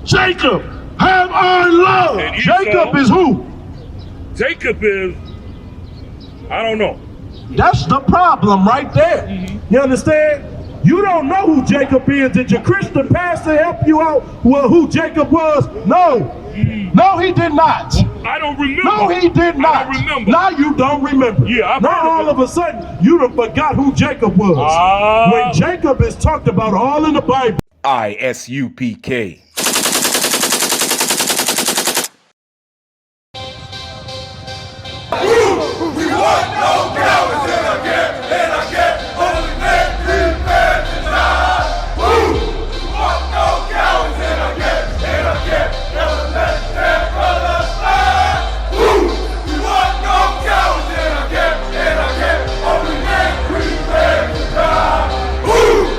Jacob have I loved. Jacob is who? Jacob is, I don't know. That's the problem right there. You understand? You don't know who Jacob is. Did your Christian pastor help you out with who Jacob was? No. No, he did not. I don't remember. No, he did not. I don't remember. Now you don't remember. Yeah, now all of a sudden you done forgot who Jacob was. When Jacob is talked about all in the Bible. Isupk. We want no cowards in our camp, in our camp. Only men, free men to die. Woo! We want no cowards in our camp, in our camp. Never let their brothers die. Woo! We want no cowards in our camp, in our camp. Only men, free men to die. Woo!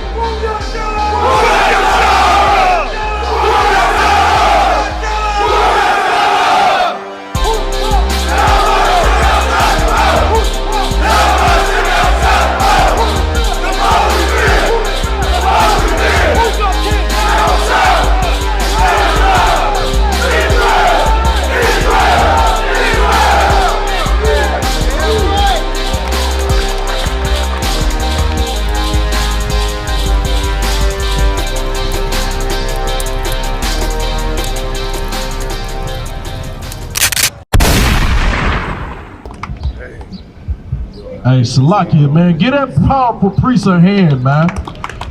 Hey, Salakia, man, get that powerful priest a hand, man.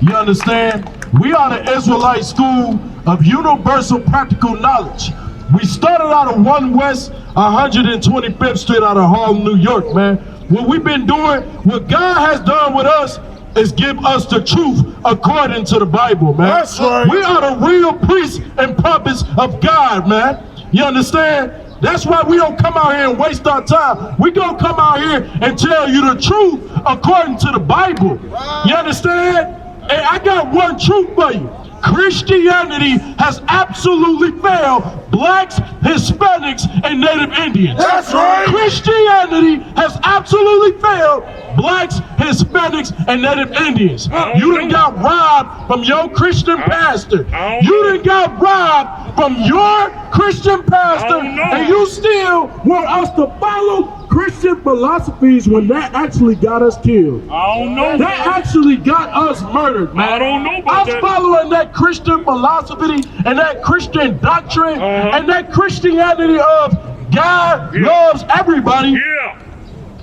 You understand? We are the Israelite School of Universal Practical Knowledge. We started out of 1 West 125th Street out of Harlem, New York, man. What we've been doing, what God has done with us, is give us the truth according to the Bible, man. That's right. We are the real priests and prophets of God, man. You understand? That's why we don't come out here and waste our time. We gonna come out here and tell you the truth according to the Bible. You understand? And I got one truth for you. Christianity has absolutely failed blacks, Hispanics, and Native Indians. That's right. Christianity has absolutely failed blacks, Hispanics, and Native Indians. You done got robbed from your Christian pastor. You done got robbed from your Christian pastor, and you still want us to follow Christian philosophies when that actually got us killed. I don't know. That actually got us murdered, man. I don't know about us that. Following that Christian philosophy and that Christian doctrine and that Christianity of God loves everybody. Yeah.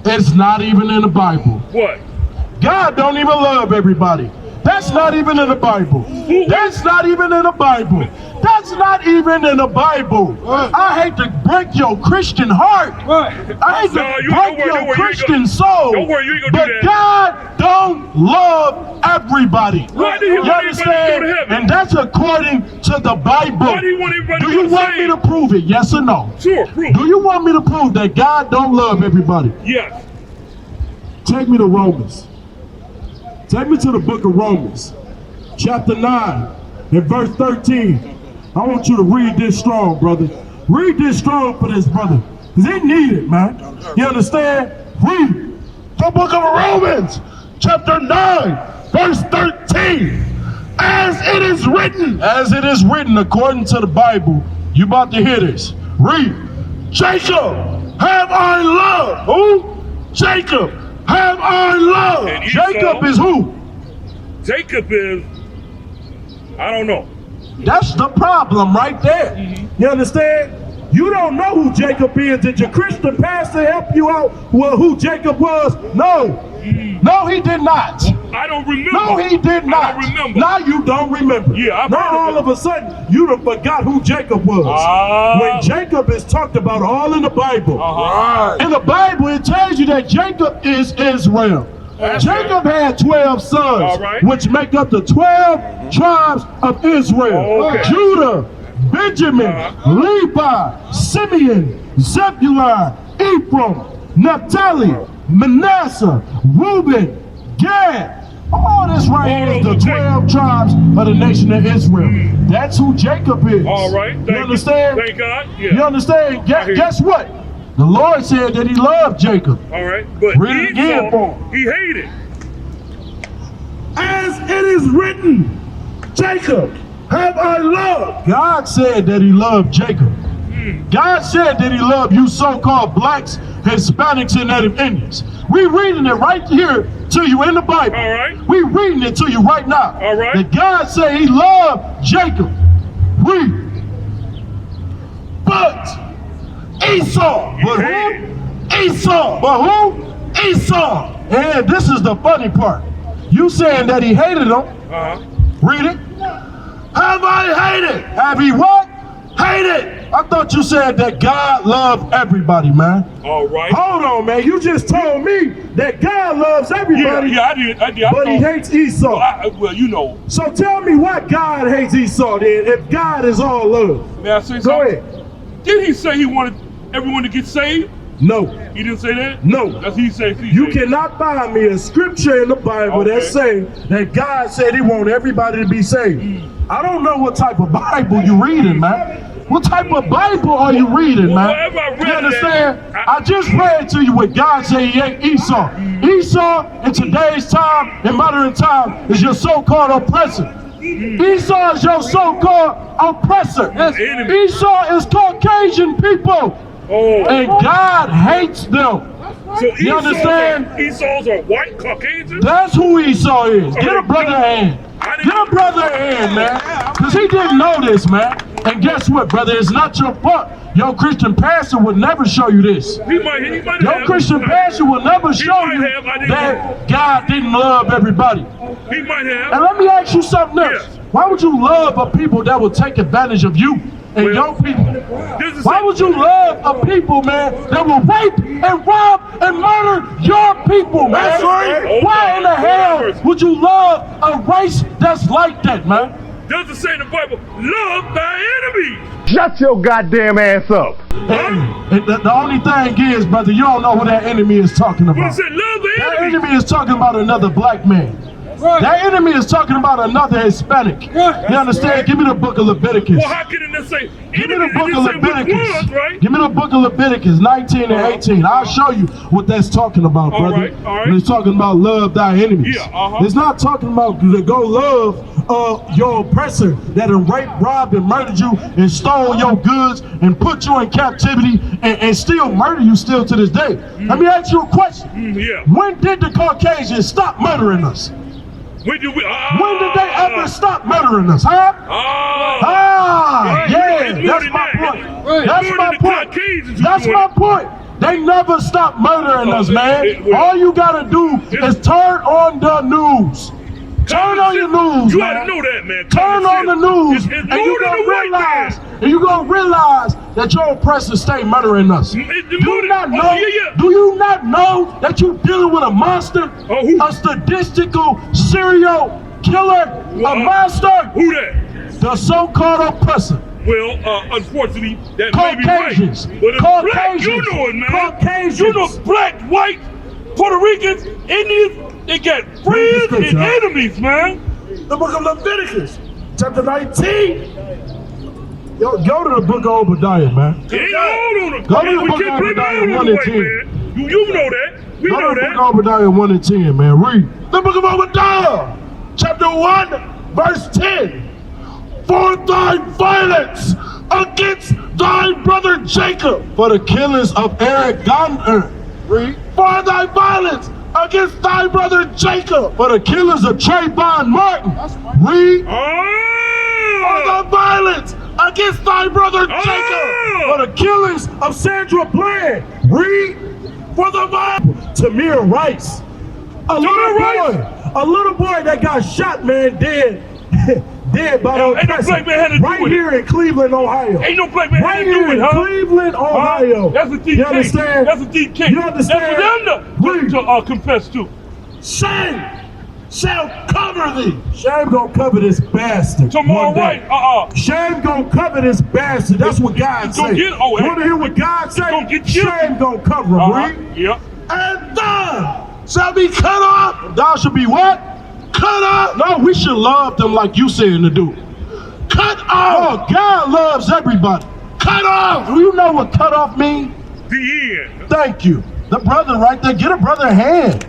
It's not even in the Bible. What? God don't even love everybody. That's not even in the Bible. That's not even in the Bible. That's not even in the Bible. I hate to break your Christian heart. I hate to break your Christian soul. Don't worry, you ain't gonna do But that. God don't love everybody. Why do you want everybody to go to heaven? And that's according to the Bible. Why do you want everybody Do to go you to want me to prove it? Yes or no? Sure, prove Do you want me to prove that God don't love everybody? Yes. Take me to Romans. Take me to the book of Romans, chapter 9, and verse 13. I want you to read this strong, brother. Read this strong for this brother, because they need it, man. You understand? Read the book of Romans, chapter 9, verse 13. As it is written. As it is written according to the Bible. You about to hear this. Read. Jacob have I loved. Who? Jacob have I loved. And Esau, Jacob is who? Jacob is, I don't know. That's the problem right there. You understand? You don't know who Jacob is. Did your Christian pastor help you out with who Jacob was? No. No, he did not. I don't remember. No, he did not. I don't remember. Now you don't remember. Yeah, I've now heard all of a sudden you done forgot who Jacob was. When Jacob is talked about all in the Bible. In the Bible it tells you that Jacob is Israel. Jacob had 12 sons, which make up the 12 tribes of Israel. Judah, Benjamin, Levi, Simeon, Zebulun, Ephraim, Naphtali, Manasseh, Reuben, Gad. All this right here is the 12 tribes of the nation of Israel. That's who Jacob is. All right. You understand? Thank God. Yeah. You understand? Guess what? The Lord said that he loved Jacob. All right. But read it again for him. He hated. As it is written, Jacob have I loved? God said that he loved Jacob. God said that he loved you so-called blacks, Hispanics, and Native Indians. We reading it right here to you in the Bible. All right. We reading it to you right now. All right. That God said he loved Jacob. But Esau. But who? Esau. But who? Esau. And this is the funny part. You saying that he hated him. Read it. Have I hated? Have he what? Hated. I thought you said that God loved everybody, man. All right. Hold on, man. You just told me that God loves everybody. Yeah, I did. But he hates Esau. Well, you know. So tell me why God hates Esau then, if God is all love. May I say Go something? ahead. Did he say he wanted everyone to get saved? No. He didn't say that? No. That's he said. You cannot find me a scripture in the Bible that say that God said he want everybody to be saved. I don't know what type of Bible you reading, man. What type of Bible are you reading, man? Wherever I read You understand? that, I just read to you what God said he ate Esau. Esau in today's time, in modern time, is your so-called oppressor. Esau is your so-called oppressor. Enemy. Esau is Caucasian people. Oh. And God hates them. So You understand? Esau's are white Caucasians? That's who Esau is. Get a brother a hand. Get a brother a hand, man. Because he didn't know this, man. And guess what, brother? It's not your fault. Your Christian pastor would never show you this. He might Your have. Christian pastor will never show might you have, I didn't that God didn't love everybody. He might have. And let me ask you something else. Yes. Why would you love a people that will take advantage of you and Well, your people? This is Why would you love a people, man, that will rape and rob and murder your people, man? That's right. Why in the hell would you love a race that's like that, man? Doesn't say in the Bible, love thy enemies. Shut your goddamn ass up. And the only thing is, brother, you don't know who that enemy is talking But it about. said, love the That enemies. enemy is talking about another black man. That enemy is talking about another Hispanic. You understand? Give me the book of Leviticus. Well, how can it not say Give me the enemy? book It of didn't say which Leviticus. ones, right? Give me the book of Leviticus 19 and 18. I'll show you what that's talking about, All brother. right, all right. When it's talking about love thy enemies. Yeah, It's not talking about to go love your oppressor that done raped, robbed, and murdered you and stole your goods and put you in captivity and still murder you still to this day. Let me ask you a question. Yeah. When did the Caucasians stop murdering us? When did we? When did they ever stop murdering us, huh? Right. Yeah, It's more that's than my that. point. It's That's more my than the point. Caucasians who That's doing my it. point. They never stop murdering us, man. well, All you gotta do is turn on the news. Turn on your news, You man. ought to know that, man. Turn on the news, It's and more you than gonna the white realize, man. and you gonna realize that your oppressors stay murdering us. Do you not know? Yeah. Do you not know that you dealing with a monster, Oh, who? a statistical serial killer, a monster, Who that? the so-called oppressor? Well, unfortunately, that may be Caucasians. right. But it's black, you know it, man. Caucasians. You know, black, white, Puerto Ricans, Indians, they got friends and scripture. enemies, man. The book of Leviticus, chapter 19. Yo, go to the book of Obadiah, man. It ain't all on them. Go to the We book can't of blame it Obadiah all on 1 the and white 10. man. You know that. We Go know to the book that. of Obadiah 1 and 10, man. Read. The book of Obadiah, chapter 1, verse 10. For thy violence against thy brother Jacob, for the killings of Eric Garner. Read. For thy violence against thy brother Jacob, for the killings of Trayvon Martin. Read. For the violence against thy brother Jacob, for the killings of Sandra Bland. Read. For the violence. Tamir Rice. A little boy that got shot, man, dead. Dead by the Ain't no black man had to do right it. here in Cleveland, Ohio. Ain't no black man Right had to here do in it, huh? Cleveland, Ohio. That's a DK. You understand? That's a DK. You understand? That's for them to confess to. Shame shall cover thee. Shame gonna cover this bastard. Tomorrow, one day. right? Shame gonna cover this bastard. That's what God It's gonna said. get- oh, You wanna hear what God said? gonna get you. Shame gonna cover him, right? Yep. And thou shall be cut off. Thou shall be what? Cut off. No, we should love them like you saying to do. Cut off. Oh, God loves everybody. Cut off. Do you know what cut off means? The end. Thank you. The brother right there. Get a brother a hand.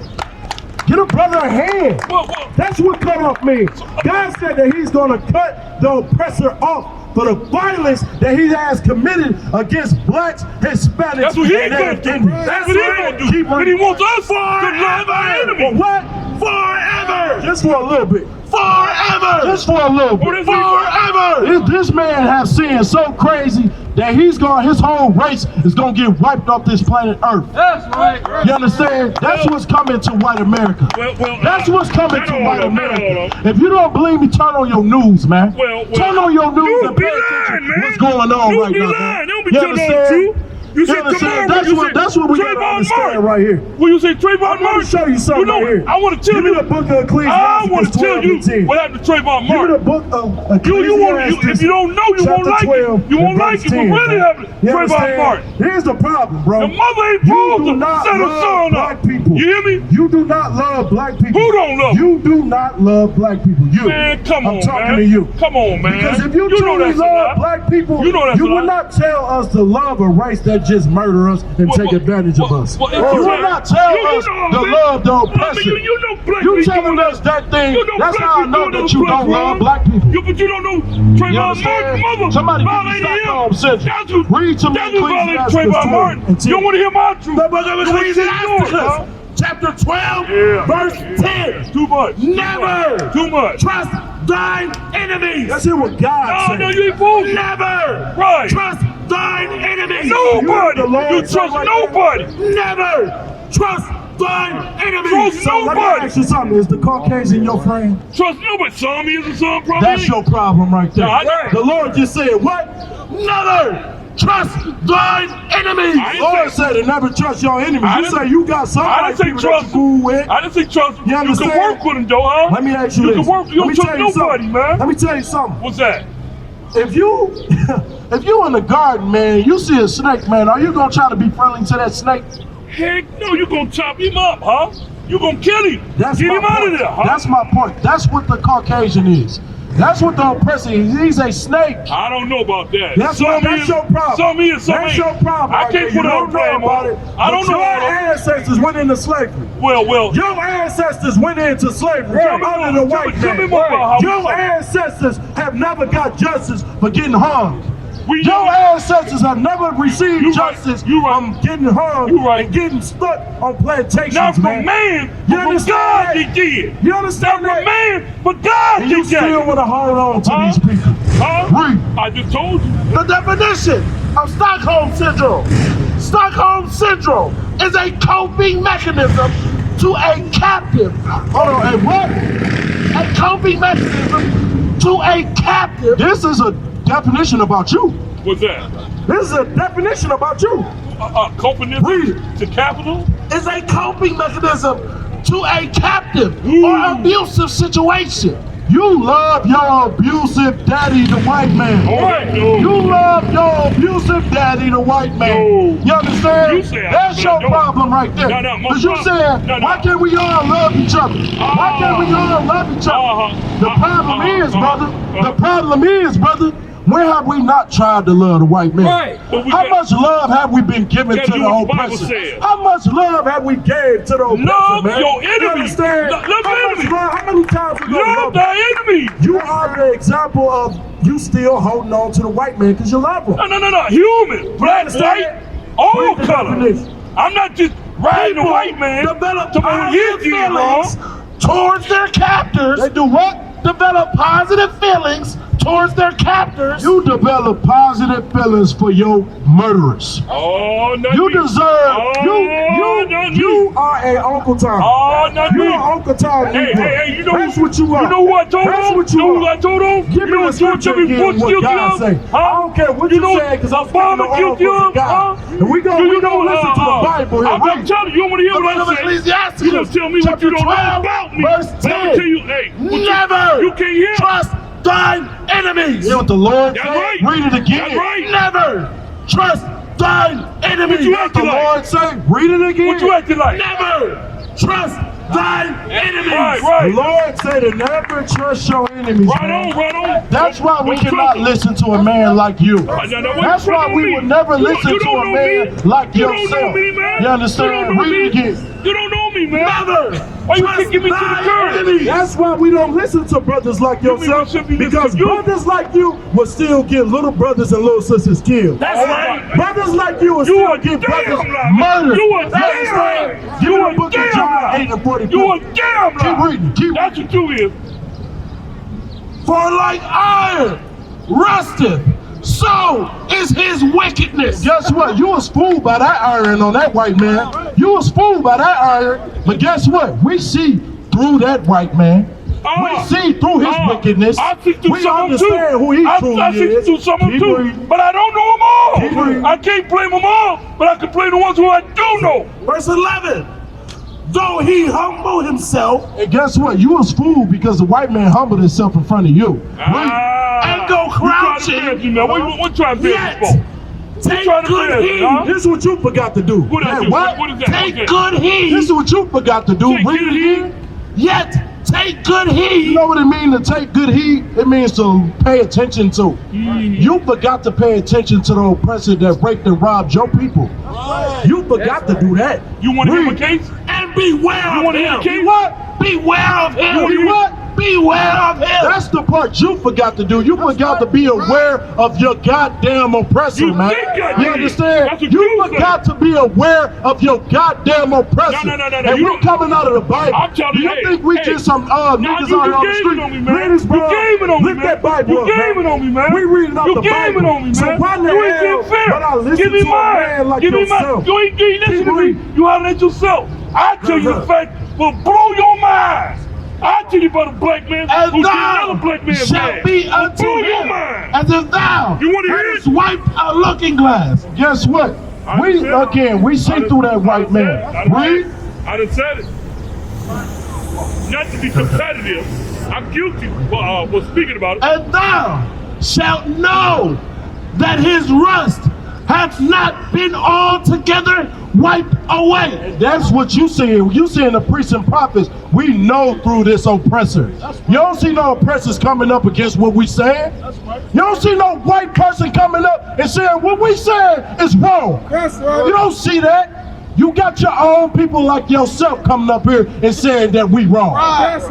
Get a brother a hand. Well, That's what cut off means. God said that he's going to cut the oppressor off for the violence that he has committed against blacks, Hispanics, that's what he's and going to do. Indians. That's what he's going to do. But he wants us to love our enemy. For what? Forever! Just for a little bit. Forever! Just for a little bit. Forever! This man has sinned so crazy that his whole race is gonna get wiped off this planet Earth. That's right. You understand? That's what's coming to white America. That's what's coming to white America. If you don't believe me, turn on your news, man. Turn on your news and pay attention to what's going on right now, man. You understand? You said tomorrow. That's what we gotta understand right here. Will you say Trayvon Martin? I'm gonna show you something right here. I want to tell you. Give me the book of Ecclesiastes. I want to tell you 12:10. what happened to Trayvon Martin. Give me the book of Ecclesiastes. If you don't know, you won't like it. You won't like it. What really happened to Trayvon Martin? Here's the problem, bro. The mother ain't supposed to set her son black up. people. You hear me? You do not love black people. Who don't love? You do not love black people. You. Man, come on, I'm talking man. to you. Come on, man. Because if you truly love black people, you will not tell us to love a race that just murder us and take advantage of us. You will not tell us to love the oppressor. You telling us that thing, that's how I know that you don't love black people. But you don't know Trayvon Martin's mother. Somebody violated him. Read to me Ecclesiastes Trayvon Martin. You don't want to hear my truth. Chapter 12, verse 10. Too much. Never. Too much. Trust thine enemies. That's it what God said. No, you ain't supposed to. Never. Right. Trust thine enemies. Nobody. You trust nobody. Never. Trust thine enemies. Trust So let me nobody. ask you something. Is the Caucasian your friend? Trust nobody. Some isn't, some probably That's ain't. your problem right there. No, I know. The Lord just said what? Never. Trust thine enemies. The Lord said to never trust your enemies. I You didn't- say you got some I white didn't say people that you trust. cool with. I didn't say trust. You You understand? can work with them though, huh? Let me ask you You this. can work. You Let me don't tell trust you nobody, something. man. Let me tell you something. What's that? If you in the garden, man, you see a snake, man, are you gonna try to be friendly to that snake? Heck no, you gonna chop him up, huh? You gonna kill him. That's Get my him out point. of there, huh? That's my point. That's what the Caucasian is. That's what the oppressor is. He's a snake. I don't know about that. That's your problem. Some is, some That's ain't. your problem. I right can't there. put You out don't know blame about on it. it. I don't But know your about it. ancestors went into slavery. Well. Your ancestors went into slavery Tell me under more. the white Tell me man. more about how we Your suffer. ancestors have never got justice for getting hung. We Your know- ancestors have never received You right. justice You right. from getting hung You right. and getting stuck on plantations, Not from man. man, You but from understand God that? he did. You Not understand from that? man, but God And you he got still it. want to hold on to Huh? these people. Huh? Read. I just told you. The definition of Stockholm Syndrome. Stockholm Syndrome is a coping mechanism to a captive. Hold on, hey, what? A coping mechanism to a captive. This is a definition about you. What's that? This is a definition about you. Competency Read. to capital? Is a coping mechanism to a captive Ooh. or abusive situation. You love your abusive daddy, the white man. Right. No. You love your abusive daddy, the white man. No. You understand? You said I That's said your no. problem right there. No, my Because you problem- said, no. why can't we all love each other? Why can't we all love each other? The problem is, brother, the problem is, brother, when have we not tried to love the white man? Right. But we How got- much love have we been given Gotta to do the what the Bible oppressor? says. How much love have we gave to the oppressor, Love man? your You enemy. understand? Love How much enemy. love? How many times we gonna Love love thy enemy. you are the example of you still holding on to the white man because you love him. No. Human. Black, understand? white, all Read the colors. definition. I'm not just riding the People white man. develop to what he positive did wrong. feelings towards their captors. They do what? Develop positive feelings towards their captors. You develop positive feelings for your murderers. Oh, no. You deserve. not You are a Uncle Tom. Oh, not You me. are Uncle Tom. Hey, you know That's what you are. You know who I told That's him? what you know who are. I told him? Give you me know the what scripture Jimmy again, Bush what guilty God of? say. Huh? I don't care what you know say, because I'm Obama speaking the guilty oracles of? of God. Huh? And we gonna listen to the Bible here. I'm Read. telling you, you want to hear what I say? Ecclesiastes. You don't tell me what you don't know Chapter 12, about me. verse But I'm 10. gonna tell you, hey, Never you can't hear. trust thine enemies. Hear what the Lord That's said? right. Read it again. That's right. Never trust thine enemies. What you What the acting like? Lord say? Read it again. What you acting like? Never trust thine enemies. Right. The Lord said to never trust your enemies. Right man. on. That's why we Don't cannot trust 'em. listen to a man like you. No, wait, That's you why don't we know would me. never You listen don't to a know man me. like You yourself. don't know me, man. You understand? You don't know Read me. it again. You don't know me. me, man. Never. Why you trust kicking me to the thy curb? enemies. That's why we don't listen to brothers like You mean we yourself, should be listening because to you? brothers like you will still get little brothers and little sisters killed. That's right. Brothers like you will You still a get damn brothers lie. murdered. You a That's damn right. lie. Give You me a the book of damn John lie. 8 and 44. You a damn lie. Keep reading. Keep That's what you is. For like iron rusteth, so is his wickedness. Guess what? You was fooled by that iron on that white man. You was fooled by that iron. But guess what? We see through that white man. We see through his wickedness. I see through We some of them understand too. who he I truly see is. through some of them Keep too. reading. But I don't know Keep them all. reading. I can't blame them all, but I can blame the ones who I do know. Verse 11. Though he humble himself And guess what? You was fooled because the white man humbled himself in front of you. and go You crouching, trying to embarrass me, man. What trying to embarrass yet me for? take trying to good embarrass me, heed. huh? This is what you forgot to do. What I Man, do? what? What is that? Take Okay. good heed. This is what you forgot to do. Take Read good it heed. again. Yet take good You heed. know what it means to take good heed? It means to pay attention to. You forgot to pay attention to the oppressor that raped and robbed your people. You forgot to do that. You want to hear my Read. case? And beware You of want to hear him. the case? What? Beware of him. You wanna hear- What? Beware of him. That's the part you forgot to do. You forgot to be aware of your goddamn oppressor, You man. think I You did. understand? That's what You you forgot to be aware of your goddamn oppressor. No. And You we're don't- coming out of the Bible. I'm telling Do you, you hey, think we hey. just some Nah, niggas you out here on the gaming street? on me, man. Ladies, You bro, gaming on me, lift man. that Bible You up, man. gaming on me, man. We reading out You the Bible. gaming on me, So man. why in the You ain't hell being fair. would I listen Give me to a mine. man like Give me yourself? mine. You ain't listen Keep to me. reading. You holler at yourself. I tell you the fact will blow your mind. I tell you about a black man And who did thou another black man shalt bad. be Will unto blow your him mind. as if thou You wanna hear hadst it? wiped a looking glass. Guess what? We see through that white man. Read. I done said it. Not to be competitive, I'm guilty for speaking about it. And thou shalt know that his rust hath not been altogether wiped away. That's what you saying. You saying the priests and prophets. We know through this oppressor. You don't see no oppressors coming up against what we saying. You don't see no white person coming up and saying what we saying is wrong. You don't see that. You got your own people like yourself coming up here and saying that we wrong.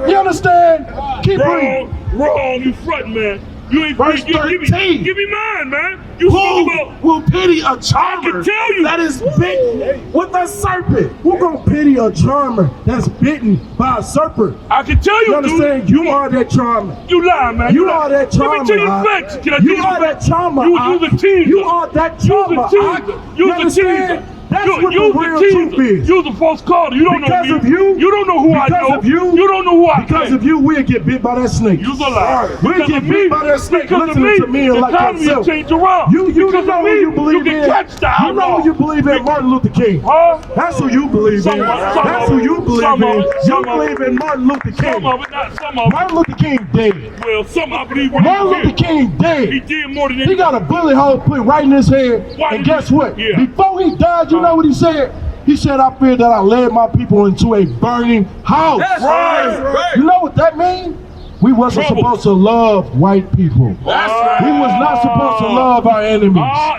You understand? Keep reading. Wrong, you front man. You ain't Verse give me 13. mine, man. You spoke Who about. will pity a charmer I can tell you. that is bitten with a serpent? Who gonna pity a charmer that's bitten by a serpent? I can tell You you, understand? dude. You are that charmer. You lie, man. You lie. are that charmer. Let me tell you Ike. the facts. Can I tell You you are the that facts? charmer. You Ike. the teaser. You are that charmer. You the teaser. Ike. You the understand? teaser. That's You what the the real teaser. truth is. You the false caller. You don't Because know me. of you. You don't know who I Because know. of you. You don't know who I Because think. of you, we'll get bit by that snake. You's a liar. We'll Because get of bit me. by that snake Because of listening me, to men the like economy yourself. changed around. You Because know of who me, you believe you in. can catch the You know outlaw. who you believe in, Martin Luther King. Huh? That's who you believe in. Some That's of who it. you believe Some of in. it. You Some of believe in Martin Luther Some King. of it, not some of it. Martin Luther King dead. Well, some I believe what Martin he Luther did. King He dead. did more than He anything. got a bullet hole put right in his head. Why And did guess he- what? Yeah. Before he died, you know what he said? He said, I fear that I led my people into a burning house. Right. You know what that means? We wasn't Trouble. supposed to love white people. That's right. We was not supposed to love our enemies.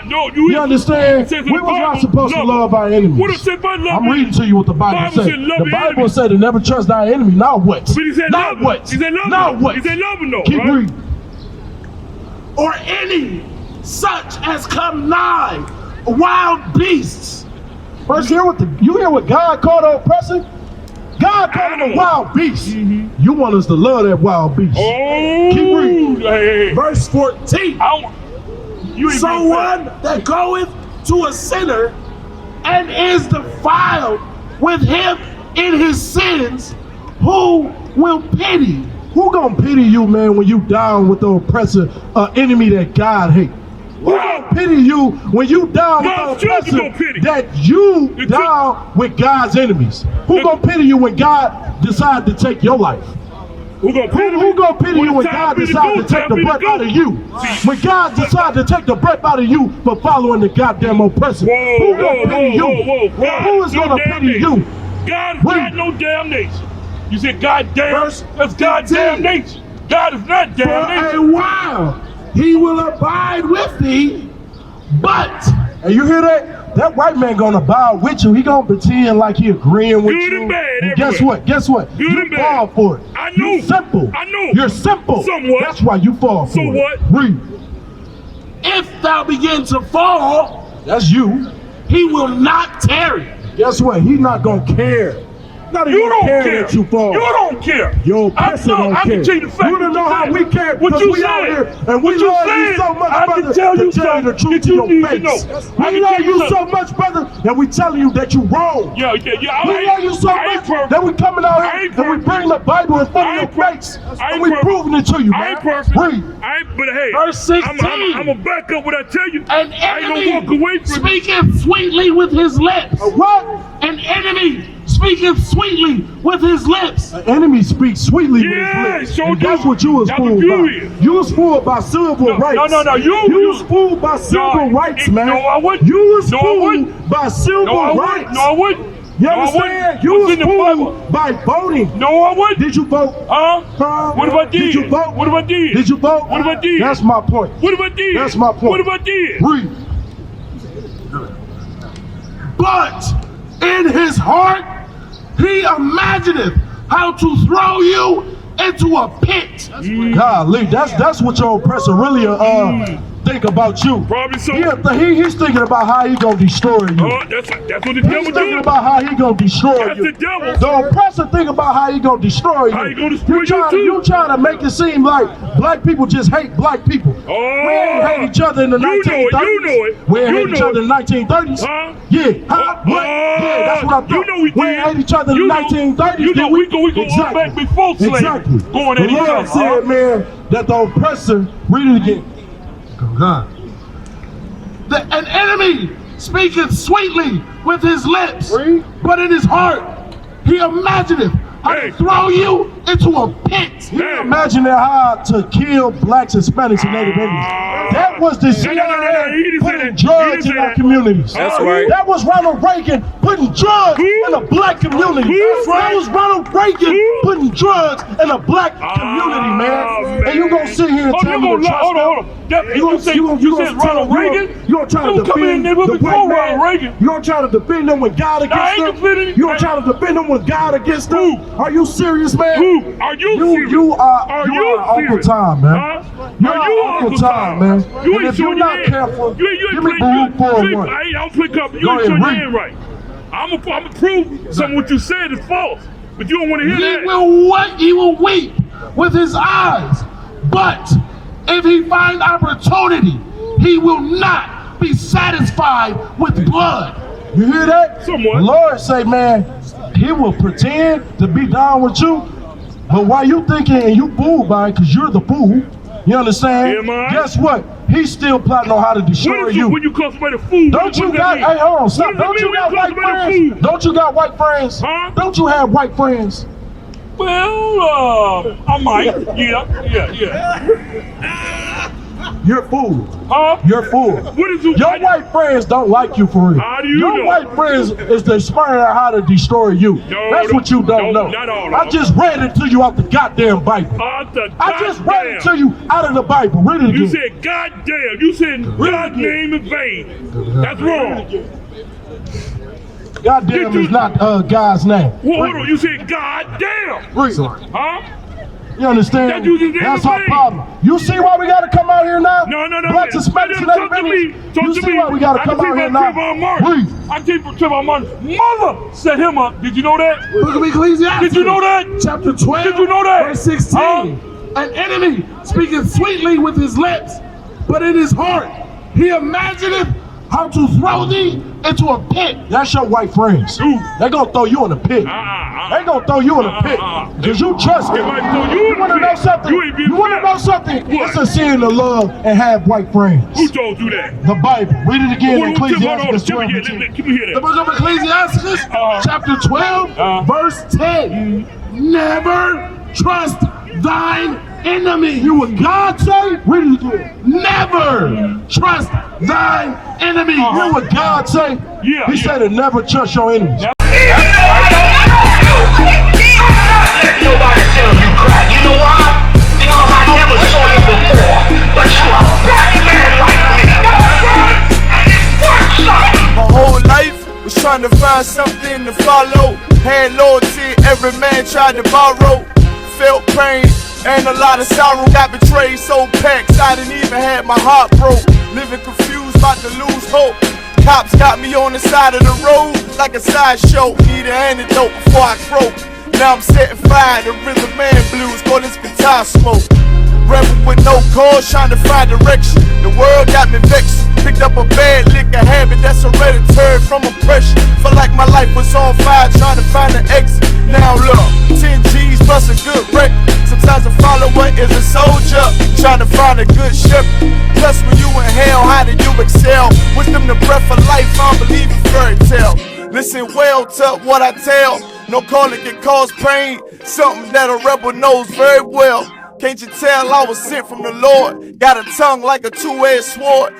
No, You understand? It says in We the was not Bible, supposed to love our What it enemies. said about love? I'm reading to you what the Bible Bible says. said love The your Bible enemies. said to never trust thy enemy. Now what? But he said Now love what? He said love Now what? He said love though, Keep right? reading. Or any such as come nigh wild beasts. First, you hear what God called the oppressor? God called him a wild beast. You want us to love that wild beast. Oh, Keep reading. hey. Verse 14. You ain't So being fair. one that goeth to a sinner and is defiled with him in his sins, who will pity? Who gonna pity you, man, when you down with the oppressor, enemy that God hates? Who Wow. gonna pity you when you down God's with the children oppressor gonna pity. that you The down with God's enemies? Who gonna pity you when God decide to take your life? Who gonna pity Who gonna pity you when time God be the decide to goat, take time the be the breath out of goat. you? When God decide to take the breath out of you for following the goddamn oppressor? Whoa, Who gonna pity you? God Who is no gonna pity damnation. you? God is Read. not no damnation. You said God damn? Verse That's God 15. damnation. God is not For damnation. a while he will abide with thee, but And you hear that? that white man gonna bow with you. He gonna pretend like he agreeing with Good you. and bad And guess everywhere. what? Guess what? Good You and bad. fall for it. I know. You simple. I know. You're simple. Somewhat. That's why you fall for So it. what? Read. If thou begin to fall, That's you. he will not tarry. Guess what? He's not gonna care. Not even You don't care care. that you fall. You don't care. Your I oppressor know. don't I care. can tell you the fact. You don't know how we care What because you we out said. here and we What you love you said. so much, I brother, can tell to you tell you the truth that to you your need to face. know. I We can love tell you you so much, brother, that we telling you that you wrong. Yeah. We love you so I ain't much perfect. that we coming out I here ain't and we perfect. bring the Bible in I front of ain't your perfect. face I and ain't we perfect. proving it to you, I man. ain't perfect. Read. But hey, Verse 16. I'm gonna back up what I tell you. An I ain't gonna walk away enemy from it. speaketh sweetly with his lips. What? An enemy speaketh sweetly with his lips. An enemy speaks sweetly Yeah, with his lips. sure And that's do. what you was That's fooled what you by. is. You was fooled by civil rights. No. You was fooled by civil rights, man. No, I wouldn't. You was No, I fooled wouldn't. by civil No, I rights. wouldn't. No, I wouldn't. You No, I understand? wouldn't. You What's was in the Bible? fooled by voting. No, I wouldn't. Did you vote? Huh? Huh? What if I did? Did you vote? What if I did? Did you vote? What if I did? That's my point. What if I did? That's my point. What if I did? Read. But in his heart he imagineth how to throw you into a pit. Golly, that's what your oppressor really think about you. Probably so. He's thinking about how he gonna destroy you. That's what the He's devil thinking do. about how he gonna destroy That's you. the devil. The oppressor think about how he gonna destroy you. How he gonna destroy you too. You trying to make it seem like black people just hate black people. We ain't hate each other in the You know it, 1930s. you know it. We ain't You hate each know other in the 1930s. Huh? Yeah. Huh? What? Yeah, that's what I thought. You know we ain't did. hate each other in You the know- 1930s. you know did we go all back before slavery. Exactly. Going the at each Lord other, said, huh? man, that the oppressor, read it again. God. An enemy speaketh sweetly with his lips, Read. but in his heart he imagineth how Hey. to throw you into a pit. Hey. Imagine how to kill blacks, Hispanics, and Native Indians. That was the No, CIA he didn't say putting that. He drugs didn't in say our that. communities. That's right. That was Ronald Reagan putting drugs Who? in a black community. Who? That was Ronald Reagan Who? putting drugs in a black community, man. And you gonna sit here and tell me to trust hold on. You said Ronald Reagan? You gonna try to Don't come in defend there the before white man? Ronald Reagan. You gonna try to defend them with God I against ain't them? defending him. You gonna try to defend them with God against them? Who? Are you serious, man? Who? Are you serious? You are Uncle serious? Tom, man. Huh? You're Are you Uncle Tom, man. You And ain't if you're showing not your careful, hand. You give ain't me playing. Baruch 4:1. I don't play cup. You Go ain't ahead, showing your read. hand right. I'm gonna prove some of what you said is false, but you don't want to hear that. He will weep with his eyes, but if he find opportunity, he will not be satisfied with blood. You hear that? Somewhat. The Lord say, man, he will pretend to be down with you, but while you thinking and you fooled by it, because you're the fool, you understand? Am I? Guess what? He's still plotting on how to destroy What is you. when you call somebody a fool? Don't what you does that got, mean? hey, hold on, stop. What does it Don't mean you when got call white somebody a friends? fool? Don't you got white friends? Huh? Don't you have white friends? Well, I might. Yeah. You're fooled. Huh? You're fooled. What is it? Your white friends don't like you for real. How do you Your know? white friends is they smarting out how to destroy you. No, That's what you don't know. not all of I them. just read it to you out the goddamn Bible. I just read it to you out of the Bible. Read it You again. said goddamn. You said God's name in vain. That's wrong. Goddamn is not God's name. Well, hold on. You said goddamn. Read. Huh? You understand? That you just That's didn't our say. problem. You see why we gotta come out here now? No. Blacks and Hispanics and Talk to Native me. Indians? Talk You to see me. why we gotta I come can out tell here you about now? Trayvon Martin. Read. I can tell you Trayvon Martin's mother set him up. Did you know that? Look at Ecclesiastes. Did you know that? Chapter 12, Did you know that? verse 16. Huh? An enemy speaketh sweetly with his lips, but in his heart he imagineth how to throw thee into a pit. That's your white friends. Who? They gonna throw you in a pit. They gonna throw you in a pit because you trust They them. might throw you in wanna the know pit. something? You ain't being You wanna fair. know something? What? It's a sin to love and have white friends. Who told you that? The Bible. Read it again in Hold on, Ecclesiastes Let 12. me hear The that. book of Ecclesiastes, chapter 12, verse 10. Never trust thine enemy. You what God say? Read it again. Never trust thine enemy. You hear what God say? Yeah, He yeah. said to never trust your enemies. Let nobody tell you crap. You know why? Because I never saw you before. But you are a black man like me. And it works out. trying to find something to follow. Had loyalty, every man tried to borrow. Felt pain and a lot of sorrow. Got betrayed, so packed, I didn't even have my heart broke. Living confused, about to lose hope. Cops got me on the side of the road like a sideshow. Need an antidote before I croak. Now I'm setting fire to rhythm and blues. Call this guitar smoke. Rebel with no cause, trying to find direction. The world got me vexed. Picked up a bad liquor habit that's hereditary from oppression. Felt like my life was on fire, trying to find an exit. Now look, 10 G's plus a good wreck. Sometimes a follower is a soldier, trying to find a good shepherd. Plus when you in hell, how do you excel? Wisdom the breath of life, I don't believe in fairy tale. Listen well to what I tell. No calling can cause pain, something that a rebel knows very well. Can't you tell I was sent from the Lord? Got a tongue like a two-edged sword.